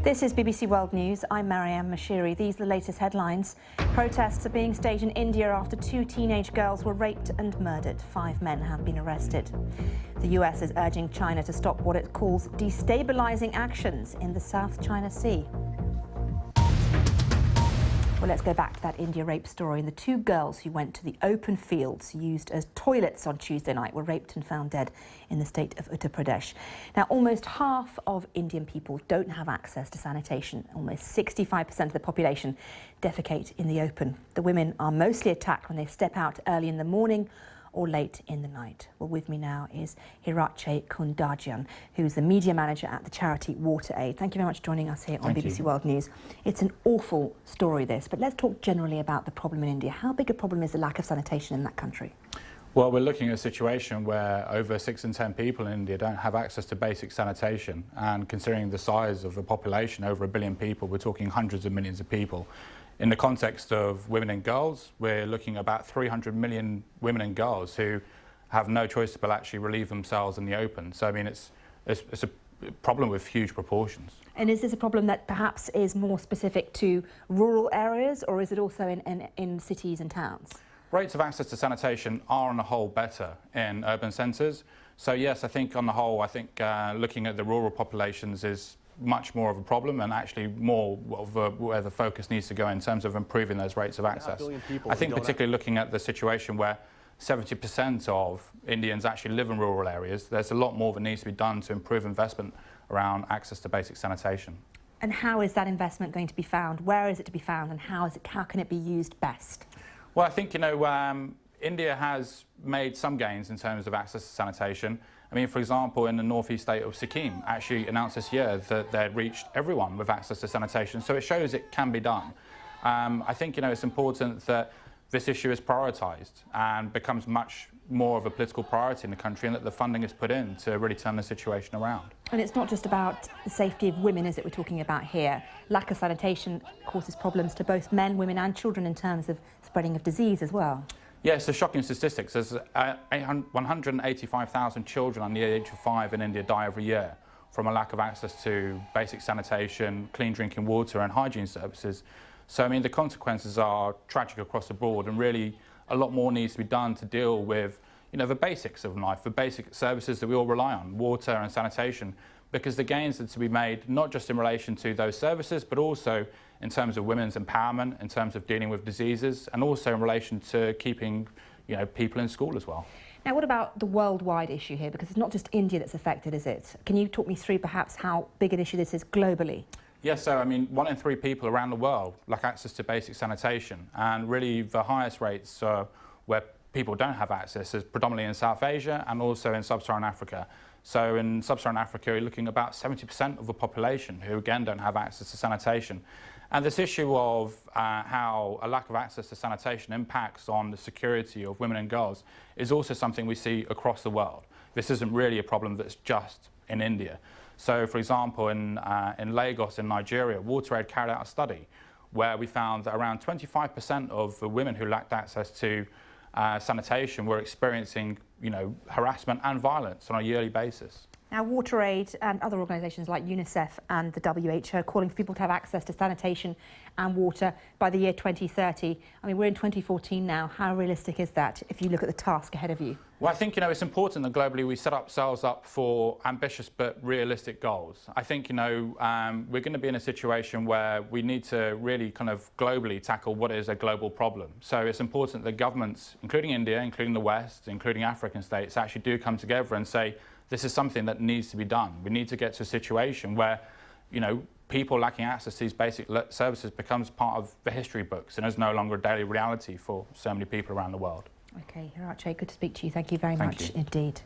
This is BBC World News. I'm Marianne Mashiri. These are the latest headlines. Protests are being staged in India after 2 teenage girls were raped and murdered. 5 men have been arrested. The US is urging China to stop what it calls destabilizing actions in the South China Sea. Well, let's go back to that India rape story. And the 2 girls who went to the open fields used as toilets on Tuesday night were raped and found dead in the state of Uttar Pradesh. Now, almost half of Indian people don't have access to sanitation. Almost 65% of the population defecate in the open. The women are mostly attacked when they step out early in the morning or late in the night. Well, with me now is Condemns, who's the media manager at the charity WaterAid. Thank you very much for joining us here on BBC World News. It's an awful story, this, but let's talk generally about the problem in India. How big a problem is the lack of sanitation in that country? Well, we're looking at a situation where over 6 in 10 people in India don't have access to basic sanitation, and considering the size of the population, over 1 billion people, we're talking hundreds of millions of people. In the context of women and girls, we're looking at about 300 million women and girls who have no choice but actually relieve themselves in the open. So, I mean, it's a problem with huge proportions. And is this a problem that perhaps is more specific to rural areas, or is it also in cities and towns? Rates of access to sanitation are on the whole better in urban centres. So yes, I think on the whole, looking at the rural populations is much more of a problem, and actually more of where the focus needs to go in terms of improving those rates of access. I think particularly looking at the situation where 70% of Indians actually live in rural areas, there's a lot more that needs to be done to improve investment around access to basic sanitation. And how is that investment going to be found? Where is it to be found, and how can it be used best? Well, I think, India has made some gains in terms of access to sanitation. I mean, for example, in the northeast state of Sikkim, actually announced this year that they'd reached everyone with access to sanitation. So it shows it can be done. I think, it's important that this issue is prioritised and becomes much more of a political priority in the country, and that the funding is put in to really turn the situation around. And it's not just about the safety of women, is it, we're talking about here? Lack of sanitation causes problems to both men, women and children in terms of spreading of disease as well. Yes, the shocking statistics. There's 185,000 children under the age of 5 in India die every year from a lack of access to basic sanitation, clean drinking water and hygiene services. So, I mean, the consequences are tragic across the board, and really a lot more needs to be done to deal with, the basics of life, the basic services that we all rely on, water and sanitation, because the gains are to be made not just in relation to those services, but also in terms of women's empowerment, in terms of dealing with diseases, and also in relation to keeping, people in school as well. Now, what about the worldwide issue here? Because it's not just India that's affected, is it? Can you talk me through perhaps how big an issue this is globally? Yes, so 1 in 3 people around the world lack access to basic sanitation, and really the highest rates where people don't have access is predominantly in South Asia and also in Sub-Saharan Africa. So in Sub-Saharan Africa, you're looking at about 70% of the population who again don't have access to sanitation. And this issue of how a lack of access to sanitation impacts on the security of women and girls is also something we see across the world. This isn't really a problem that's just in India. So, for example, in Lagos in Nigeria, WaterAid carried out a study where we found that around 25% of the women who lacked access to sanitation were experiencing, harassment and violence on a yearly basis. Now, WaterAid and other organisations like UNICEF and the WHO are calling for people to have access to sanitation and water by the year 2030. I mean, we're in 2014 now. How realistic is that if you look at the task ahead of you? Well, I think, it's important that globally we set ourselves up for ambitious but realistic goals. I think, we're going to be in a situation where we need to really kind of globally tackle what is a global problem. So it's important that governments, including India, including the West, including African states, actually do come together and say, this is something that needs to be done. We need to get to a situation where, people lacking access to these basic services becomes part of the history books and is no longer a daily reality for so many people around the world. OK, Hirache, good to speak to you. Thank you very much indeed.